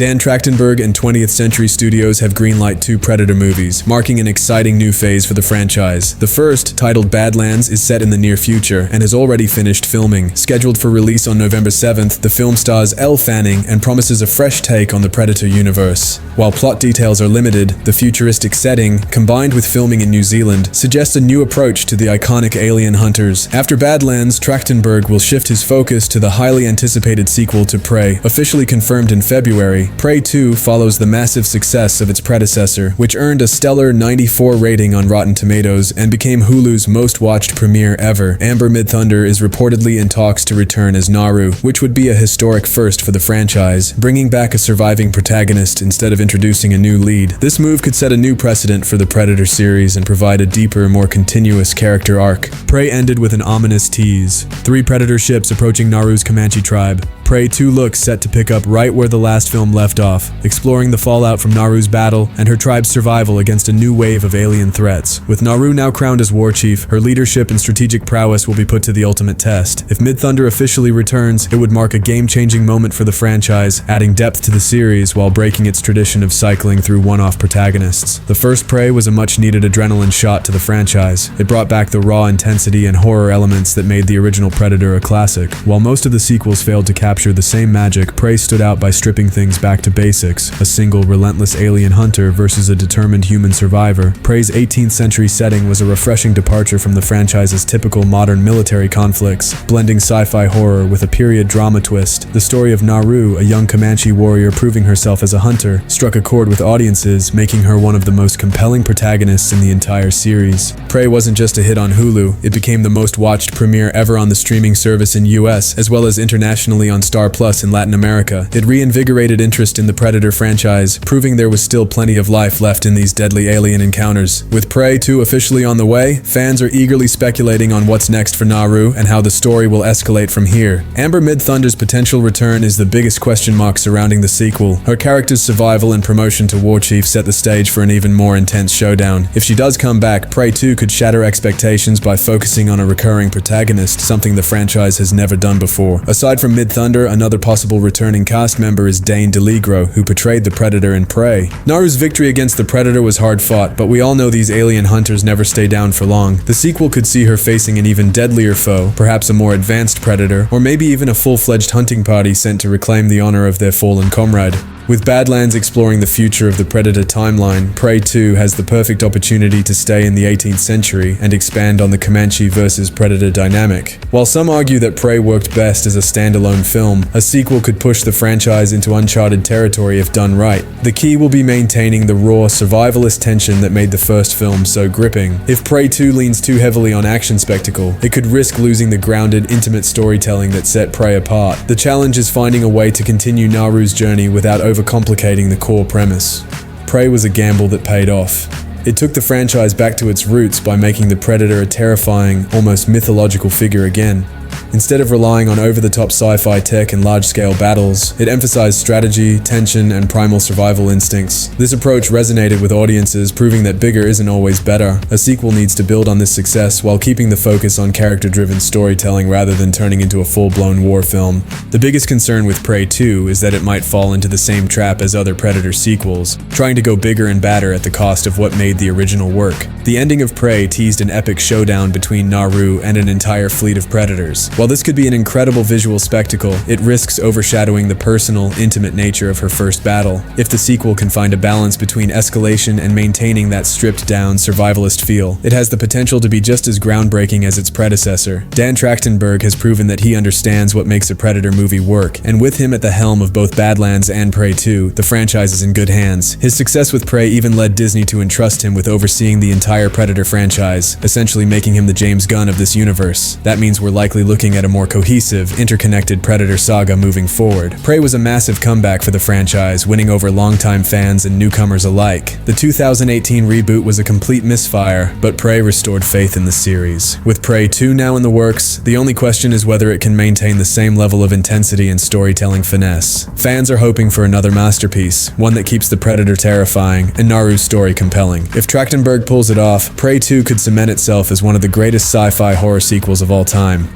Dan Trachtenberg and 20th Century Studios have greenlight 2 Predator movies, marking an exciting new phase for the franchise. The first, titled Badlands, is set in the near future and has already finished filming. Scheduled for release on November 7th, the film stars Elle Fanning and promises a fresh take on the Predator universe. While plot details are limited, the futuristic setting, combined with filming in New Zealand, suggests a new approach to the iconic alien hunters. After Badlands, Trachtenberg will shift his focus to the highly anticipated sequel to Prey, officially confirmed in February. Prey 2 follows the massive success of its predecessor, which earned a stellar 94 rating on Rotten Tomatoes and became Hulu's most watched premiere ever. Amber Midthunder is reportedly in talks to return as Naru, which would be a historic first for the franchise, bringing back a surviving protagonist instead of introducing a new lead. This move could set a new precedent for the Predator series and provide a deeper, more continuous character arc. Prey ended with an ominous tease. 3 Predator ships approaching Naru's Comanche tribe. Prey 2 looks set to pick up right where the last film left off, exploring the fallout from Naru's battle and her tribe's survival against a new wave of alien threats. With Naru now crowned as war chief, her leadership and strategic prowess will be put to the ultimate test. If Midthunder officially returns, it would mark a game-changing moment for the franchise, adding depth to the series while breaking its tradition of cycling through one-off protagonists. The first Prey was a much-needed adrenaline shot to the franchise. It brought back the raw intensity and horror elements that made the original Predator a classic. While most of the sequels failed to capture the same magic, Prey stood out by stripping things back to basics: a single, relentless alien hunter versus a determined human survivor. Prey's 18th century setting was a refreshing departure from the franchise's typical modern military conflicts, blending sci-fi horror with a period drama twist. The story of Naru, a young Comanche warrior proving herself as a hunter, struck a chord with audiences, making her one of the most compelling protagonists in the entire series. Prey wasn't just a hit on Hulu, it became the most watched premiere ever on the streaming service in US, as well as internationally on Star Plus in Latin America. It reinvigorated interest in the Predator franchise, proving there was still plenty of life left in these deadly alien encounters. With Prey 2 officially on the way, fans are eagerly speculating on what's next for Naru and how the story will escalate from here. Amber Midthunder's potential return is the biggest question mark surrounding the sequel. Her character's survival and promotion to war chief set the stage for an even more intense showdown. If she does come back, Prey 2 could shatter expectations by focusing on a recurring protagonist, something the franchise has never done before. Aside from Midthunder, another possible returning cast member is Dane DeLigro, who portrayed the Predator in Prey. Naru's victory against the Predator was hard-fought, but we all know these alien hunters never stay down for long. The sequel could see her facing an even deadlier foe, perhaps a more advanced Predator, or maybe even a full-fledged hunting party sent to reclaim the honor of their fallen comrade. With Badlands exploring the future of the Predator timeline, Prey 2 has the perfect opportunity to stay in the 18th century and expand on the Comanche versus Predator dynamic. While some argue that Prey worked best as a standalone film, a sequel could push the franchise into uncharted territory if done right. The key will be maintaining the raw, survivalist tension that made the first film so gripping. If Prey 2 leans too heavily on action spectacle, it could risk losing the grounded, intimate storytelling that set Prey apart. The challenge is finding a way to continue Naru's journey without overcomplicating the core premise. Prey was a gamble that paid off. It took the franchise back to its roots by making the Predator a terrifying, almost mythological figure again. Instead of relying on over-the-top sci-fi tech and large-scale battles, it emphasized strategy, tension, and primal survival instincts. This approach resonated with audiences, proving that bigger isn't always better. A sequel needs to build on this success while keeping the focus on character-driven storytelling rather than turning into a full-blown war film. The biggest concern with Prey 2 is that it might fall into the same trap as other Predator sequels, trying to go bigger and badder at the cost of what made the original work. The ending of Prey teased an epic showdown between Naru and an entire fleet of Predators. While this could be an incredible visual spectacle, it risks overshadowing the personal, intimate nature of her first battle. If the sequel can find a balance between escalation and maintaining that stripped-down, survivalist feel, it has the potential to be just as groundbreaking as its predecessor. Dan Trachtenberg has proven that he understands what makes a Predator movie work, and with him at the helm of both Badlands and Prey 2, the franchise is in good hands. His success with Prey even led Disney to entrust him with overseeing the entire Predator franchise, essentially making him the James Gunn of this universe. That means we're likely looking at a more cohesive, interconnected Predator saga moving forward. Prey was a massive comeback for the franchise, winning over longtime fans and newcomers alike. The 2018 reboot was a complete misfire, but Prey restored faith in the series. With Prey 2 now in the works, the only question is whether it can maintain the same level of intensity and storytelling finesse. Fans are hoping for another masterpiece, one that keeps the Predator terrifying and Naru's story compelling. If Trachtenberg pulls it off, Prey 2 could cement itself as one of the greatest sci-fi horror sequels of all time.